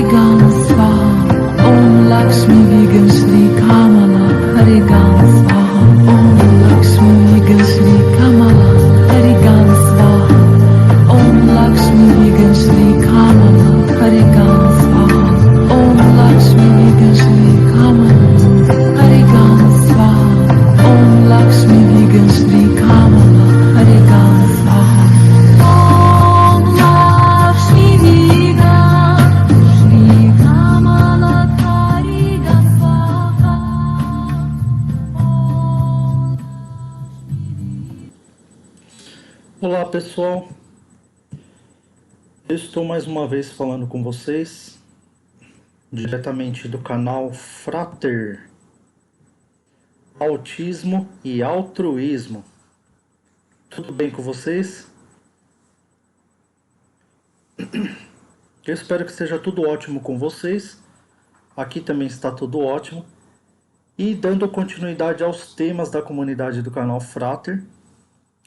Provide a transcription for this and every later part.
Harigan Swaha Om Lakshmi Vigam Shri Kamala Harigan Swaha Om Lakshmi Vigam Shri Kamala Harigan Swaha Om Lakshmi Vigam Shri Kamala Harigan Swaha Om Lakshmi Vigam Shri Kamala Harigan Swaha Om Lakshmi Vigam Shri Kamala Harigan Swaha Om Lakshmi Vigam Shri Kamala Harigan Swaha. Olá pessoal, eu estou mais uma vez falando com vocês, diretamente do canal Frater, Autismo e Altruísmo. Tudo bem com vocês? Eu espero que esteja tudo ótimo com vocês, aqui também está tudo ótimo. E dando continuidade aos temas da comunidade do canal Frater,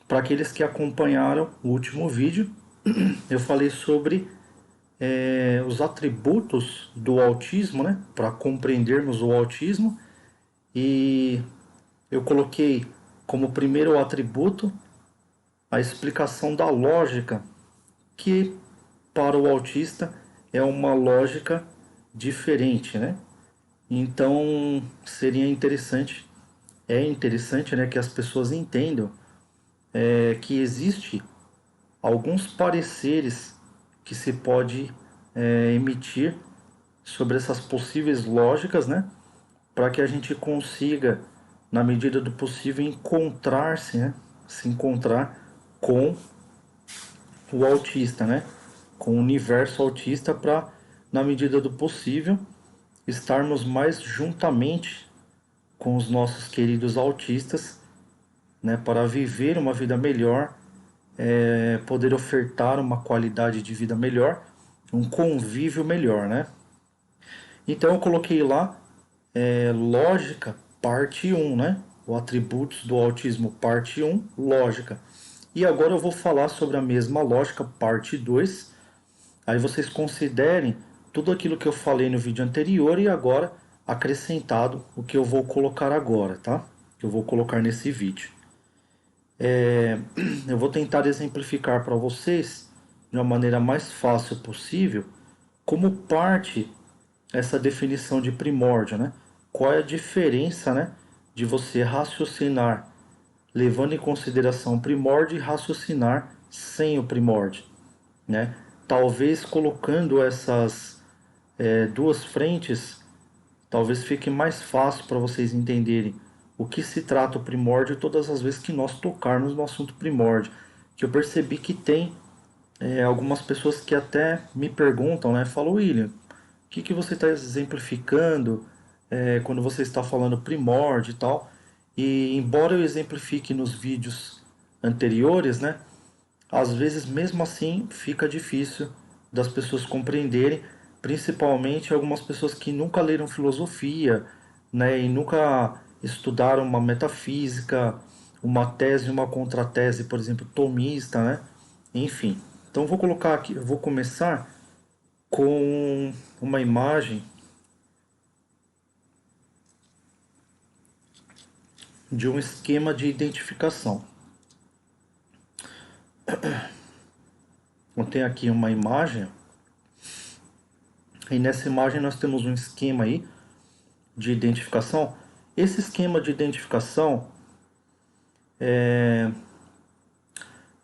para aqueles que acompanharam o último vídeo, eu falei sobre os atributos do autismo, né? Para compreendermos o autismo. E eu coloquei como primeiro atributo a explicação da lógica, que para o autista é uma lógica diferente, né? Então seria interessante, né, que as pessoas entendam que existe alguns pareceres que se pode emitir sobre essas possíveis lógicas, né, para que a gente consiga, na medida do possível, encontrar-se, né, se encontrar com o autista, né, com o universo autista, para, na medida do possível, estarmos mais juntamente com os nossos queridos autistas, né, para viver uma vida melhor, poder ofertar uma qualidade de vida melhor, um convívio melhor, né? Então eu coloquei lá lógica, parte 1, né? O atributos do autismo, parte 1, lógica. E agora eu vou falar sobre a mesma lógica, parte 2. Aí vocês considerem tudo aquilo que eu falei no vídeo anterior e agora acrescentado o que eu vou colocar agora, tá? Que eu vou colocar nesse vídeo. Eu vou tentar exemplificar para vocês de uma maneira mais fácil possível como parte essa definição de primórdio, né? Qual é a diferença, né, de você raciocinar levando em consideração o primórdio e raciocinar sem o primórdio, né? Talvez colocando essas duas frentes, talvez fique mais fácil para vocês entenderem o que se trata o primórdio todas as vezes que nós tocarmos no assunto primórdio. Que eu percebi que tem algumas pessoas que até me perguntam, né? Falam, William, o que você está exemplificando quando você está falando primórdio e tal? E embora eu exemplifique nos vídeos anteriores, né? Às vezes mesmo assim fica difícil das pessoas compreenderem, principalmente algumas pessoas que nunca leram filosofia, né, e nunca estudaram uma metafísica, uma tese e uma contratese, por exemplo, tomista, né? Enfim. Então vou colocar aqui, eu vou começar com uma imagem de um esquema de identificação. Eu tenho aqui uma imagem, e nessa imagem nós temos um esquema aí de identificação. Esse esquema de identificação,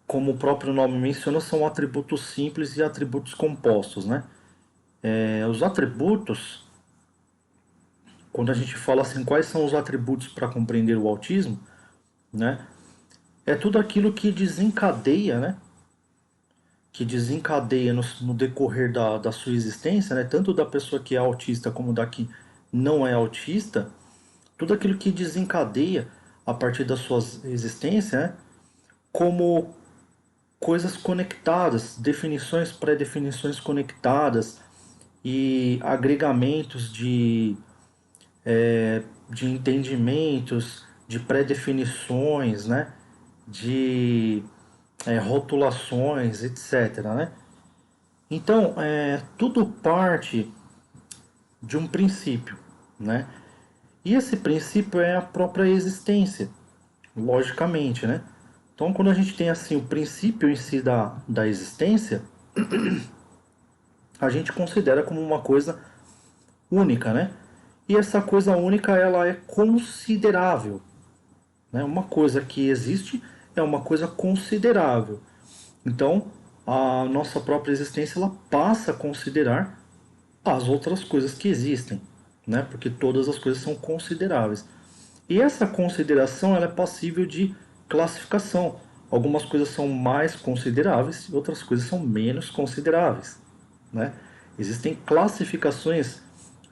como o próprio nome menciona, são atributos simples e atributos compostos, né? Os atributos, quando a gente fala assim, quais são os atributos para compreender o autismo, né? É tudo aquilo que desencadeia, né? Que desencadeia no decorrer da sua existência, né? Tanto da pessoa que é autista como da que não é autista, tudo aquilo que desencadeia a partir da sua existência, né? Como coisas conectadas, definições, pré-definições conectadas e agregamentos de entendimentos, de pré-definições, né? De rotulações, etc. Né? Então, tudo parte de um princípio, né? E esse princípio é a própria existência, logicamente, né? Então, quando a gente tem assim o princípio em si da existência, a gente considera como uma coisa única, né? E essa coisa única, ela é considerável, né? Uma coisa que existe é uma coisa considerável. Então, a nossa própria existência, ela passa a considerar as outras coisas que existem, né? Porque todas as coisas são consideráveis. E essa consideração, ela é passível de classificação. Algumas coisas são mais consideráveis e outras coisas são menos consideráveis, né? Existem classificações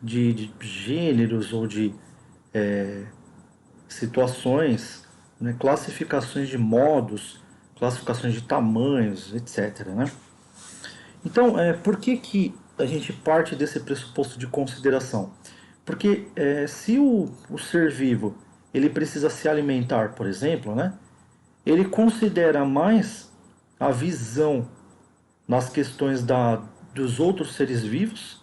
de gêneros ou de situações, né? Classificações de modos, classificações de tamanhos, etc, né? Então, por que a gente parte desse pressuposto de consideração? Porque se o ser vivo ele precisa se alimentar, por exemplo, né, ele considera mais a visão nas questões dos outros seres vivos,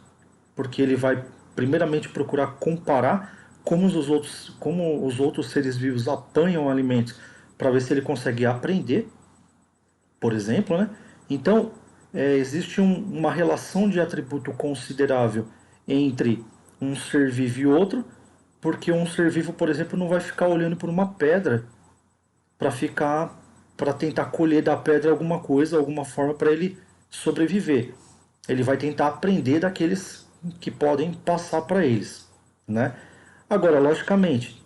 porque ele vai primeiramente procurar comparar como os outros seres vivos apanham alimentos para ver se ele consegue aprender, por exemplo, né? Então, existe uma relação de atributo considerável entre um ser vivo e outro, porque um ser vivo, por exemplo, não vai ficar olhando por uma pedra para tentar colher da pedra alguma coisa, alguma forma para ele sobreviver. Ele vai tentar aprender daqueles que podem passar para eles, né? Agora, logicamente,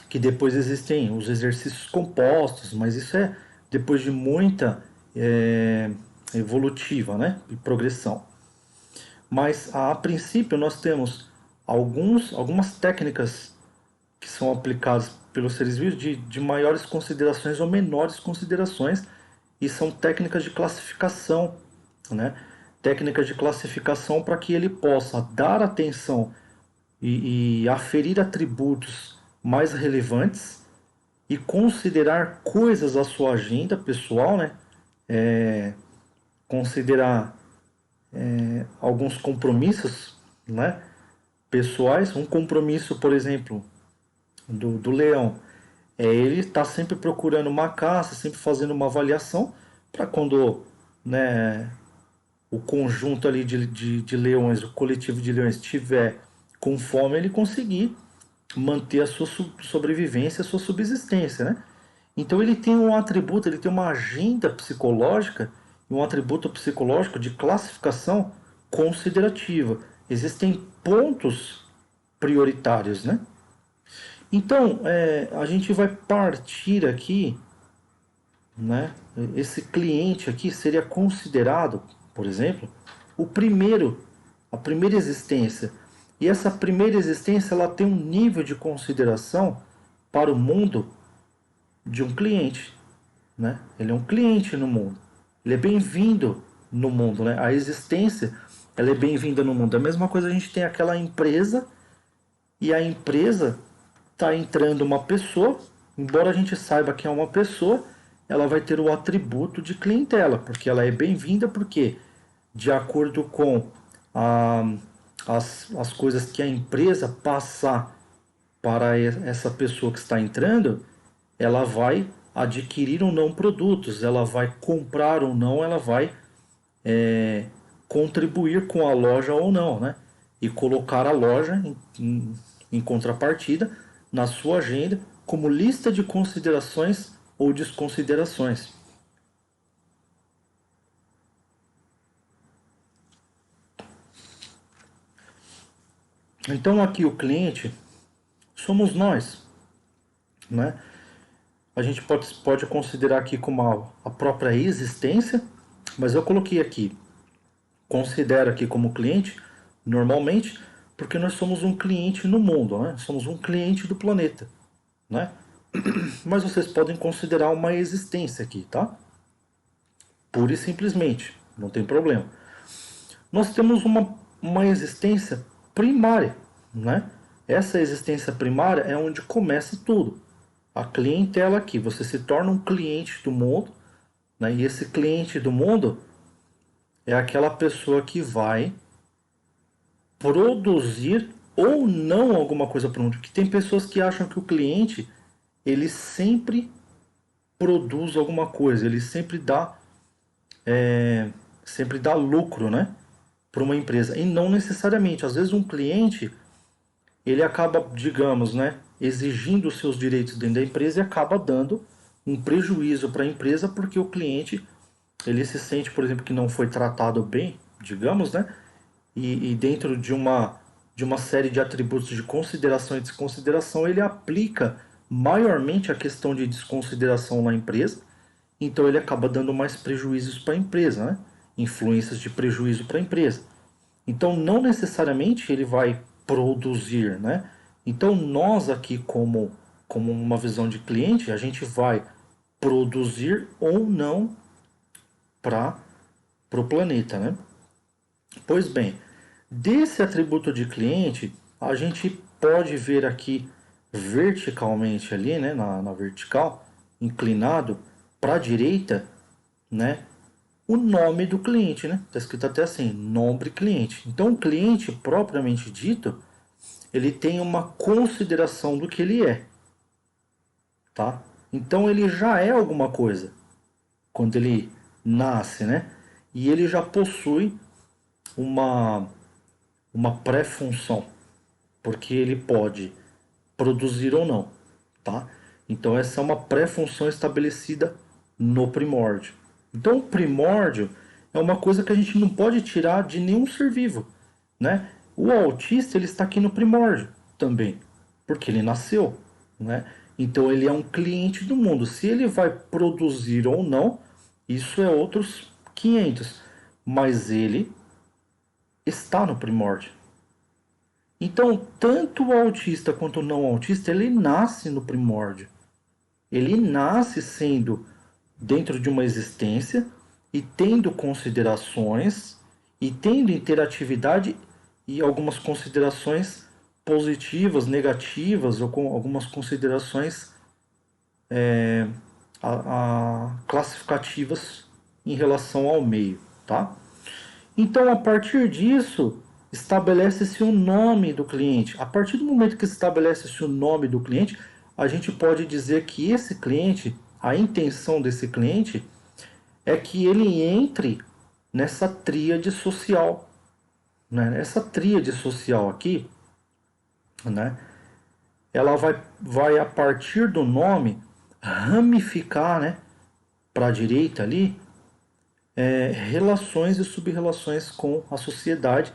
que depois existem os exercícios compostos, mas isso é depois de muita evolutiva, né, e progressão. Mas a princípio nós temos algumas técnicas que são aplicadas pelos seres vivos de maiores considerações ou menores considerações, e são técnicas de classificação, né? Técnicas de classificação para que ele possa dar atenção e aferir atributos mais relevantes e considerar coisas da sua agenda pessoal, né? Considerar alguns compromissos, né? Pessoais. Um compromisso, por exemplo, do leão ele está sempre procurando uma caça, sempre fazendo uma avaliação para quando, né, o conjunto ali de leões, o coletivo de leões estiver com fome, ele conseguir manter a sua sobrevivência, a sua subsistência, né? Então ele tem um atributo, ele tem uma agenda psicológica e um atributo psicológico de classificação considerativa. Existem pontos prioritários, né? Então, a gente vai partir aqui, né? Esse cliente aqui seria considerado, por exemplo, a primeira existência. E essa primeira existência ela tem um nível de consideração para o mundo de um cliente, né? Ele é um cliente no mundo. Ele é bem-vindo no mundo, né? A existência ela é bem-vinda no mundo. A mesma coisa a gente tem aquela empresa e a empresa está entrando uma pessoa, embora a gente saiba que é uma pessoa, ela vai ter o atributo de clientela, porque ela é bem-vinda, porque de acordo com a, as coisas que a empresa passar para essa pessoa que está entrando, ela vai adquirir ou não produtos, ela vai comprar ou não, ela vai contribuir com a loja ou não, né? E colocar a loja em contrapartida na sua agenda como lista de considerações ou desconsiderações. Então aqui o cliente somos nós, né? A gente pode considerar aqui como a própria existência, mas eu coloquei aqui, considero aqui como cliente, normalmente, porque nós somos um cliente no mundo, né? Somos um cliente do planeta, né? Mas vocês podem considerar uma existência aqui, tá? Pura e simplesmente, não tem problema. Nós temos uma existência primária, né? Essa existência primária é onde começa tudo. A clientela aqui, você se torna um cliente do mundo, né? E esse cliente do mundo é aquela pessoa que vai produzir ou não alguma coisa para o mundo. Porque tem pessoas que acham que o cliente ele sempre produz alguma coisa, ele sempre dá lucro, né, para uma empresa. E não necessariamente. Às vezes um cliente ele acaba, digamos, né, exigindo os seus direitos dentro da empresa e acaba dando um prejuízo para a empresa porque o cliente ele se sente, por exemplo, que não foi tratado bem, digamos, né, e dentro de uma série de atributos de consideração e desconsideração, ele aplica maiormente a questão de desconsideração na empresa, então ele acaba dando mais prejuízos para a empresa, né? Influências de prejuízo para a empresa. Então não necessariamente ele vai produzir, né? Então nós aqui como uma visão de cliente, a gente vai produzir ou não para o planeta, né? Pois bem, desse atributo de cliente, a gente pode ver aqui verticalmente ali, né, na vertical, inclinado para a direita, né, o nome do cliente, né? Está escrito até assim, nome cliente. Então, o cliente propriamente dito, ele tem uma consideração do que ele é, tá? Então, ele já é alguma coisa quando ele nasce, né? E ele já possui uma uma pré-função, porque ele pode produzir ou não, tá? Então essa é uma pré-função estabelecida no primórdio. Então o primórdio é uma coisa que a gente não pode tirar de nenhum ser vivo, né? O autista ele está aqui no primórdio também, porque ele nasceu, né? Então ele é um cliente do mundo. Se ele vai produzir ou não, isso é outros 500, mas ele está no primórdio. Então, tanto o autista quanto o não autista, ele nasce no primórdio. Ele nasce sendo dentro de uma existência e tendo considerações e tendo interatividade e algumas considerações positivas, negativas ou com algumas considerações classificativas em relação ao meio, tá? Então, a partir disso, estabelece-se o nome do cliente. A partir do momento que estabelece-se o nome do cliente, a gente pode dizer que esse cliente, a intenção desse cliente é que ele entre nessa tríade social, né? Essa tríade social aqui, né? Ela vai a partir do nome ramificar, né? Para a direita ali, relações e sub-relações com a sociedade,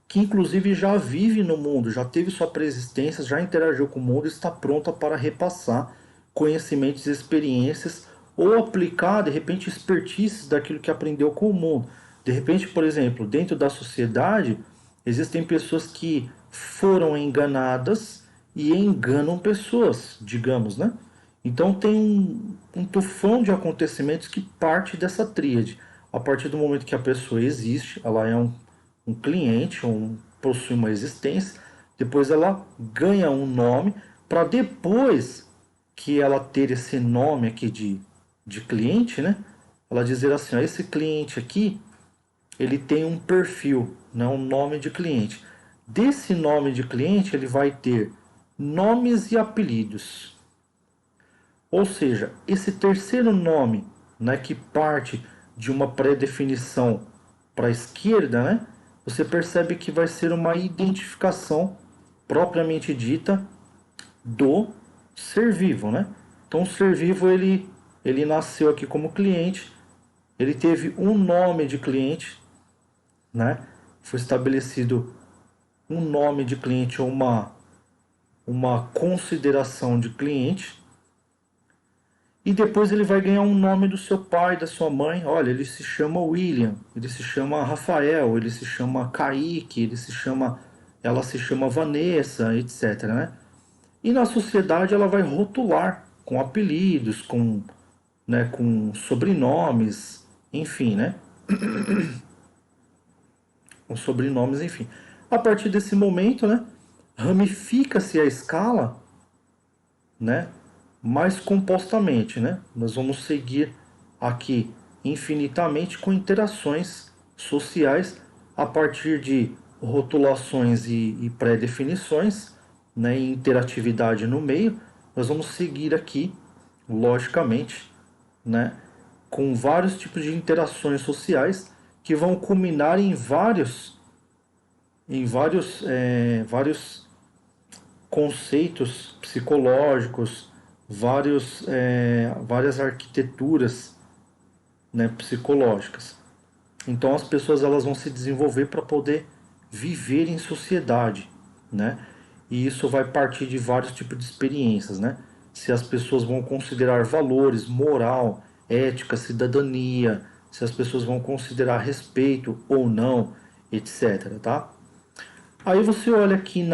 que inclusive já vive no mundo, já teve sua preexistência, já interagiu com o mundo e está pronta para repassar conhecimentos e experiências ou aplicar, de repente, expertises daquilo que aprendeu com o mundo. De repente, por exemplo, dentro da sociedade, existem pessoas que foram enganadas e enganam pessoas, digamos, né? Então tem um tufão de acontecimentos que parte dessa tríade. A partir do momento que a pessoa existe, ela é um cliente, possui uma existência, depois ela ganha um nome, para depois que ela ter esse nome aqui de cliente, né? Ela dizer assim, ó, esse cliente aqui, ele tem um perfil, né, um nome de cliente. Desse nome de cliente, ele vai ter nomes e apelidos. Ou seja, esse terceiro nome, né, que parte de uma pré-definição para a esquerda, né, você percebe que vai ser uma identificação propriamente dita do ser vivo, né? Então o ser vivo ele nasceu aqui como cliente, ele teve um nome de cliente, né? Foi estabelecido um nome de cliente ou uma consideração de cliente. E depois ele vai ganhar um nome do seu pai, da sua mãe. Olha, ele se chama William, ele se chama Rafael, ele se chama Kaique, ela se chama Vanessa, etc, né? E na sociedade ela vai rotular com apelidos, com sobrenomes, enfim, né? Com sobrenomes, enfim. A partir desse momento, né, ramifica-se a escala, né, mais compostamente, né? Nós vamos seguir aqui infinitamente com interações sociais a partir de rotulações e pré-definições, né, e interatividade no meio, nós vamos seguir aqui, logicamente, né, com vários tipos de interações sociais que vão culminar vários conceitos psicológicos, várias arquiteturas, né, psicológicas. Então as pessoas elas vão se desenvolver para poder viver em sociedade, né? E isso vai partir de vários tipos de experiências, né? Se as pessoas vão considerar valores, moral, ética, cidadania, se as pessoas vão considerar respeito ou não, etc, tá? Aí você olha aqui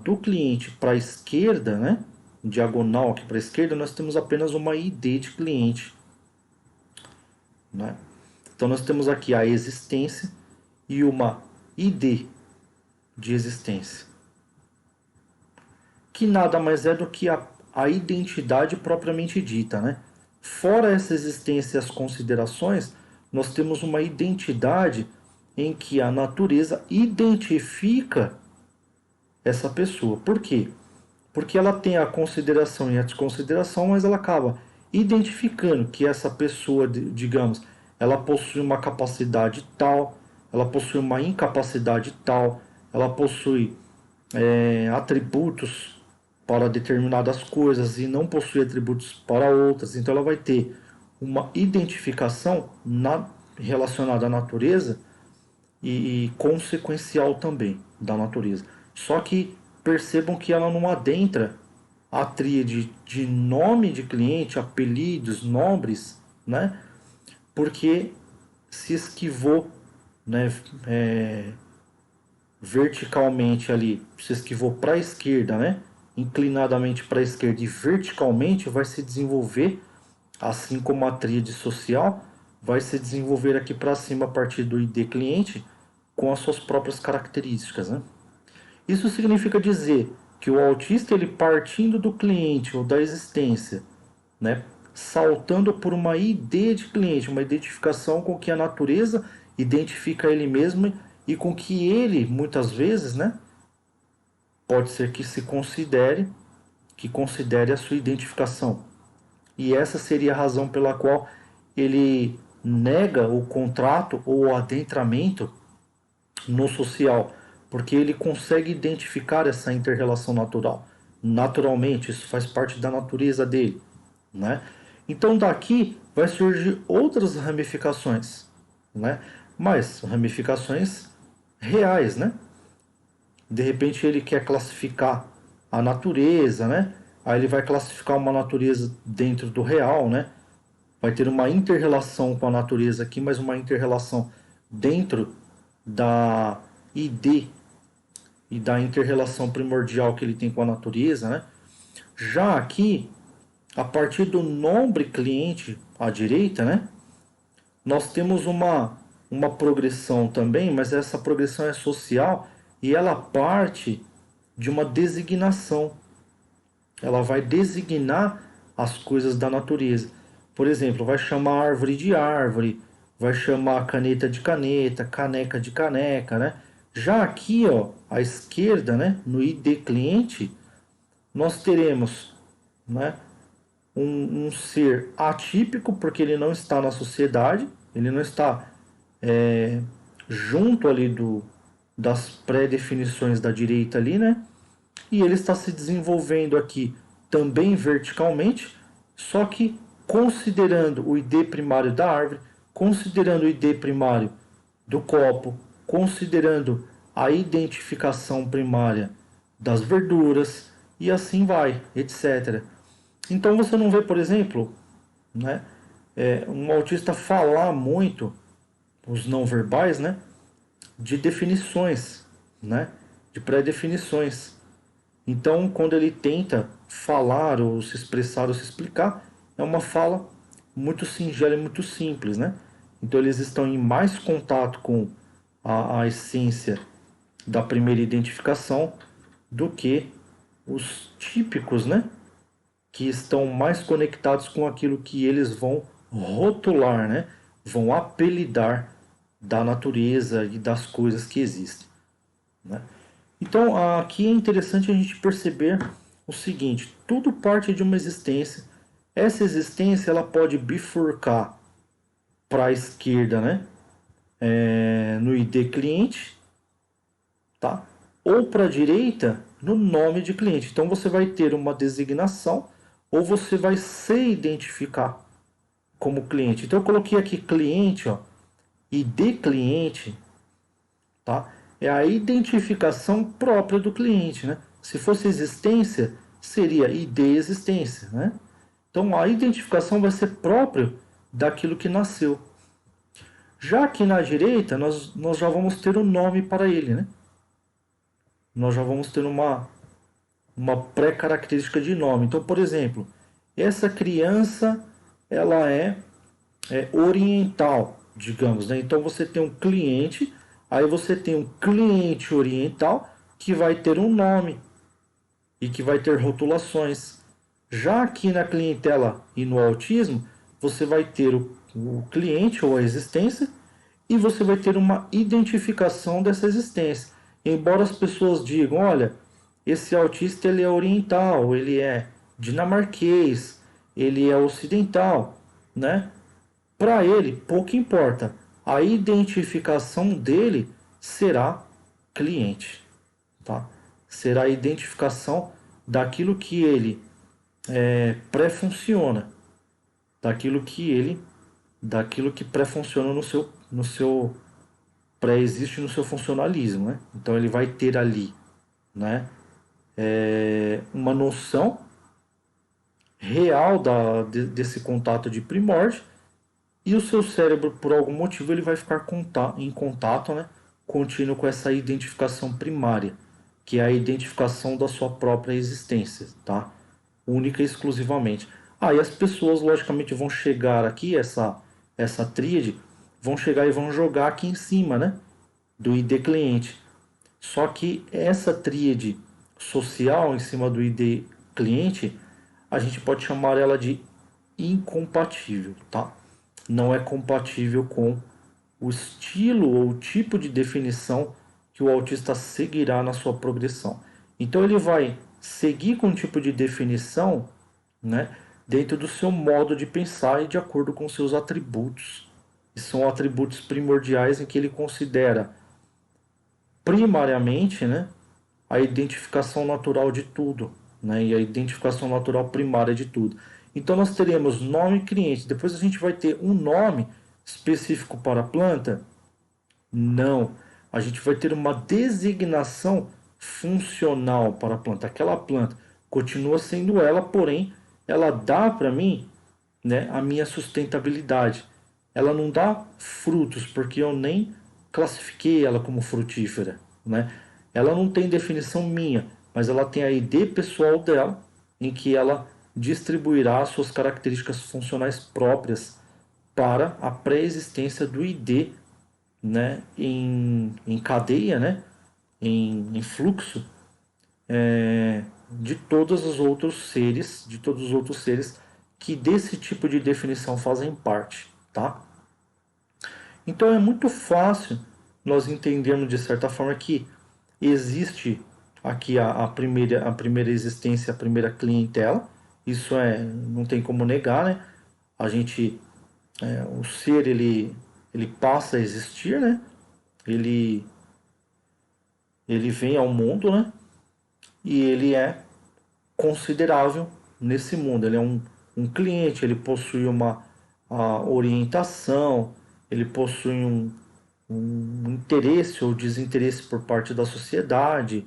do cliente para a esquerda, né? Diagonal aqui para a esquerda, nós temos apenas uma ID de cliente, né? Então nós temos aqui a existência e uma ID de existência, que nada mais é do que a identidade propriamente dita, né? Fora essa existência e as considerações, nós temos uma identidade em que a natureza identifica essa pessoa. Por quê? Porque ela tem a consideração e a desconsideração, mas ela acaba identificando que essa pessoa, digamos, ela possui uma capacidade tal, ela possui uma incapacidade tal, ela possui atributos para determinadas coisas e não possui atributos para outras. Então ela vai ter uma identificação relacionada à natureza e consequencial também da natureza. Só que percebam que ela não adentra a tríade de nome de cliente, apelidos, nomes, né? Porque se esquivou, né, verticalmente ali, se esquivou para a esquerda, né? Inclinadamente para a esquerda e verticalmente vai se desenvolver, assim como a tríade social, vai se desenvolver aqui para cima a partir do ID cliente com as suas próprias características, né? Isso significa dizer que o autista, ele partindo do cliente ou da existência, né, saltando por uma ID de cliente, uma identificação com que a natureza identifica ele mesmo e com que ele, muitas vezes, né, pode ser que considere a sua identificação. E essa seria a razão pela qual ele nega o contrato ou o adentramento no social, porque ele consegue identificar essa interrelação natural. Naturalmente, isso faz parte da natureza dele, né? Então daqui vai surgir outras ramificações, né? Mas ramificações reais, né? De repente ele quer classificar a natureza, né? Aí ele vai classificar uma natureza dentro do real, né? Vai ter uma interrelação com a natureza aqui, mas uma interrelação dentro da ID e da interrelação primordial que ele tem com a natureza, né? Já aqui, a partir do nome cliente à direita, né? Nós temos uma progressão também, mas essa progressão é social e ela parte de uma designação. Ela vai designar as coisas da natureza. Por exemplo, vai chamar árvore de árvore, vai chamar caneta de caneta, caneca de caneca, né? Já aqui, ó, à esquerda, né, no ID cliente, nós teremos, né, um ser atípico, porque ele não está na sociedade, ele não está junto ali das pré-definições da direita ali, né? E ele está se desenvolvendo aqui também verticalmente, só que considerando o ID primário da árvore, considerando o ID primário do copo, considerando a identificação primária das verduras e assim vai, etc. Então você não vê, por exemplo, né, um autista falar muito, os não verbais, né, de definições, né, de pré-definições. Então, quando ele tenta falar ou se expressar ou se explicar, é uma fala muito singela e muito simples, né? Então, eles estão em mais contato com a essência da primeira identificação do que os típicos, né? Que estão mais conectados com aquilo que eles vão rotular, né? Vão apelidar da natureza e das coisas que existem. né? Então, aqui é interessante a gente perceber o seguinte: tudo parte de uma existência. Essa existência ela pode bifurcar para a esquerda, né? No ID cliente, tá? Ou para a direita no nome de cliente. Então você vai ter uma designação ou você vai se identificar como cliente. Então eu coloquei aqui cliente, ó, ID cliente, tá? É a identificação própria do cliente, né? Se fosse existência, seria ID existência, né? Então a identificação vai ser própria daquilo que nasceu. Já aqui na direita, nós já vamos ter um nome para ele, né? Nós já vamos ter uma pré-característica de nome. Então, por exemplo, essa criança ela é oriental, digamos, né? Então você tem um cliente, aí você tem um cliente oriental que vai ter um nome e que vai ter rotulações. Já aqui na clientela e no autismo, você vai ter o cliente ou a existência e você vai ter uma identificação dessa existência. Embora as pessoas digam, olha, esse autista ele é oriental, ele é dinamarquês, ele é ocidental, né? Para ele, pouco importa. A identificação dele será cliente, tá? Será a identificação daquilo que ele pré-funciona, daquilo que pré-funciona no seu pré-existe no seu funcionalismo, né? Então ele vai ter ali, né, uma noção real desse contato de primórdio e o seu cérebro, por algum motivo, ele vai ficar em contato, né, contínuo com essa identificação primária, que é a identificação da sua própria existência, tá? Única e exclusivamente. Aí as pessoas, logicamente, vão chegar aqui, essa tríade, vão chegar e vão jogar aqui em cima, né, do ID cliente. Só que essa tríade social em cima do ID cliente, a gente pode chamar ela de incompatível, tá? Não é compatível com o estilo ou o tipo de definição que o autista seguirá na sua progressão. Então ele vai seguir com um tipo de definição, né, dentro do seu modo de pensar e de acordo com seus atributos. E são atributos primordiais em que ele considera primariamente, né, a identificação natural de tudo, né, e a identificação natural primária de tudo. Então nós teremos nome cliente, depois a gente vai ter um nome específico para a planta? Não, a gente vai ter uma designação funcional para a planta. Aquela planta continua sendo ela, porém ela dá para mim, né, a minha sustentabilidade. Ela não dá frutos, porque eu nem classifiquei ela como frutífera, né? Ela não tem definição minha, mas ela tem a ID pessoal dela, em que ela distribuirá suas características funcionais próprias para a pré-existência do ID, né, em cadeia, né, em fluxo, de todos os outros seres que desse tipo de definição fazem parte, tá? Então é muito fácil nós entendermos de certa forma que existe aqui a primeira existência, a primeira clientela. Isso não tem como negar, né? A gente, o ser ele passa a existir, né? Ele ele vem ao mundo, né? E ele é considerável nesse mundo. Ele é um cliente, ele possui uma orientação, ele possui um interesse ou desinteresse por parte da sociedade,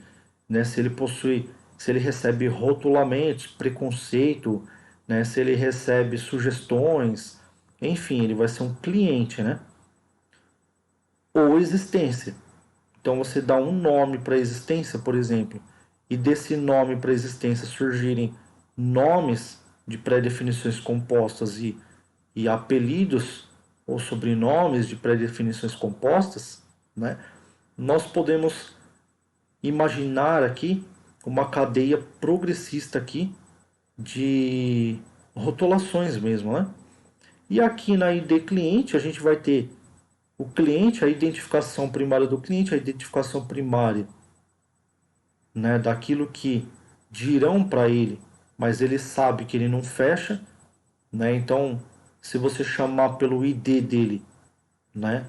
né? Se ele recebe rotulamentos, preconceito, né? Se ele recebe sugestões, enfim, ele vai ser um cliente, né? Ou existência. Então você dá um nome para a existência, por exemplo, e desse nome para a existência surgirem nomes de pré-definições compostas e apelidos ou sobrenomes de pré-definições compostas, né? Nós podemos imaginar aqui uma cadeia progressista aqui de rotulações mesmo, né? E aqui na ID cliente a gente vai ter o cliente, a identificação primária do cliente, a identificação primária né, daquilo que dirão para ele, mas ele sabe que ele não fecha, né? Então, se você chamar pelo ID dele, né,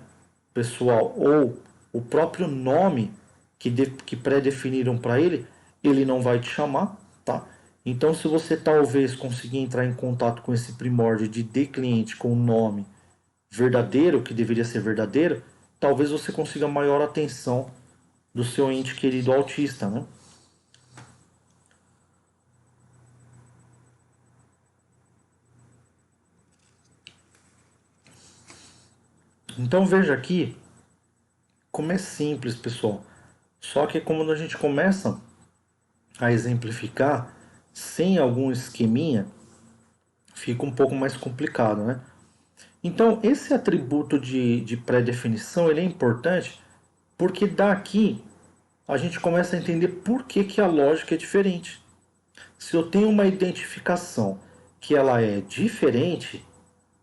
pessoal, ou o próprio nome que pré-definiram para ele, ele não vai te chamar, tá? Então, se você talvez conseguir entrar em contato com esse primórdio de cliente com o nome verdadeiro, que deveria ser verdadeiro, talvez você consiga maior atenção do seu ente querido autista, né? Então veja aqui como é simples, pessoal. Só que quando a gente começa a exemplificar sem algum esqueminha, fica um pouco mais complicado, né? Então, esse atributo de pré-definição ele é importante porque daqui a gente começa a entender por que a lógica é diferente. Se eu tenho uma identificação que ela é diferente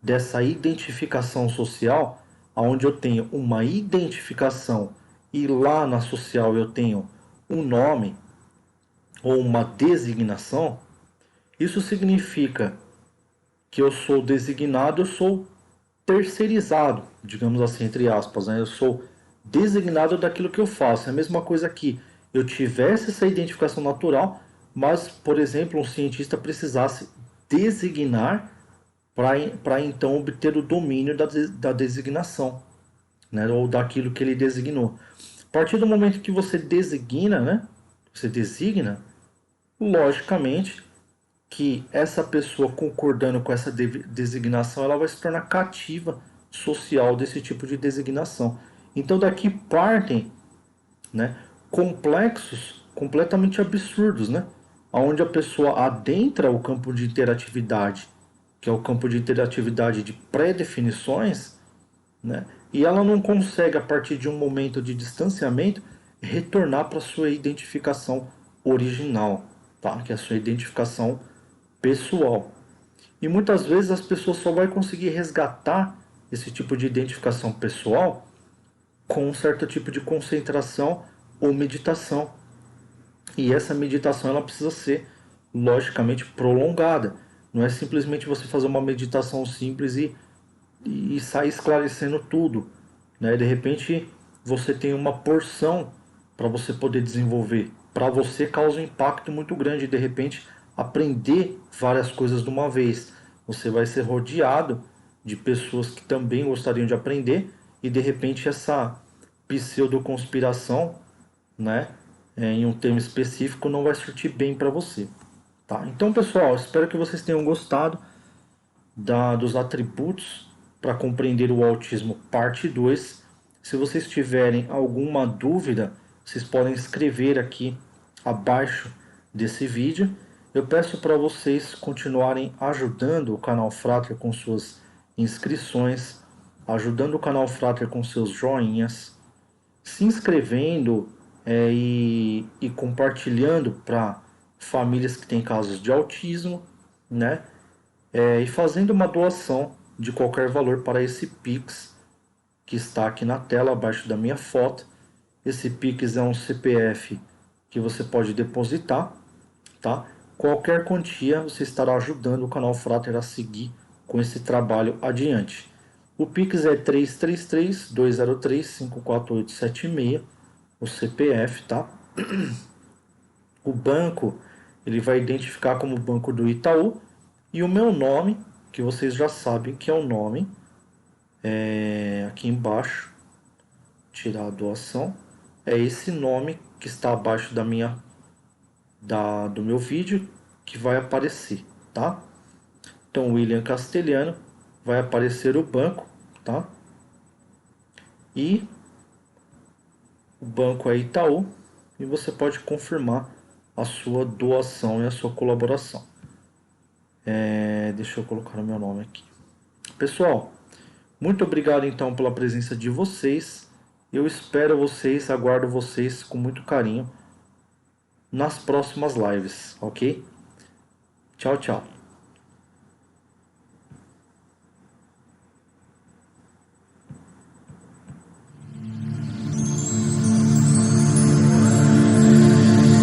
dessa identificação social, onde eu tenho uma identificação e lá na social eu tenho um nome ou uma designação, isso significa que eu sou designado, eu sou terceirizado, digamos assim, entre aspas, né? Eu sou designado daquilo que eu faço. É a mesma coisa que eu tivesse essa identificação natural, mas, por exemplo, um cientista precisasse designar para então obter o domínio da designação, né? Ou daquilo que ele designou. A partir do momento que você designa, né? Você designa, logicamente que essa pessoa concordando com essa designação, ela vai se tornar cativa social desse tipo de designação. Então daqui partem, né, complexos completamente absurdos, né, onde a pessoa adentra o campo de interatividade, que é o campo de interatividade de pré-definições, né, e ela não consegue, a partir de um momento de distanciamento, retornar para sua identificação original, tá? Que é a sua identificação pessoal. E muitas vezes as pessoas só vão conseguir resgatar esse tipo de identificação pessoal com um certo tipo de concentração ou meditação. E essa meditação ela precisa ser logicamente prolongada. Não é simplesmente você fazer uma meditação simples e sair esclarecendo tudo, né? De repente você tem uma porção para você poder desenvolver. Para você causa um impacto muito grande, de repente aprender várias coisas de uma vez. Você vai ser rodeado de pessoas que também gostariam de aprender e de repente essa pseudo-conspiração, né, em um tema específico não vai surtir bem para você. Tá? Então, pessoal, espero que vocês tenham gostado dos atributos para compreender o autismo, parte 2. Se vocês tiverem alguma dúvida, vocês podem escrever aqui abaixo desse vídeo. Eu peço para vocês continuarem ajudando o canal Frater com suas inscrições, ajudando o canal Frater com seus joinhas, se inscrevendo e compartilhando para famílias que têm casos de autismo, né? E fazendo uma doação de qualquer valor para esse Pix que está aqui na tela abaixo da minha foto. Esse Pix é um CPF que você pode depositar, tá? Qualquer quantia você estará ajudando o canal Frater a seguir com esse trabalho adiante. O Pix é 333-203-54876, o CPF, tá? O banco ele vai identificar como Banco do Itaú e o meu nome, que vocês já sabem que é o nome, aqui embaixo, tirar a doação, é esse nome que está abaixo do meu vídeo que vai aparecer, tá? Então, William Castelhano, vai aparecer o banco, tá? E o banco é Itaú e você pode confirmar a sua doação e a sua colaboração. Deixa eu colocar o meu nome aqui. Pessoal, muito obrigado então pela presença de vocês. Eu espero vocês, aguardo vocês com muito carinho nas próximas lives, ok? Tchau, tchau.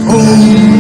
Om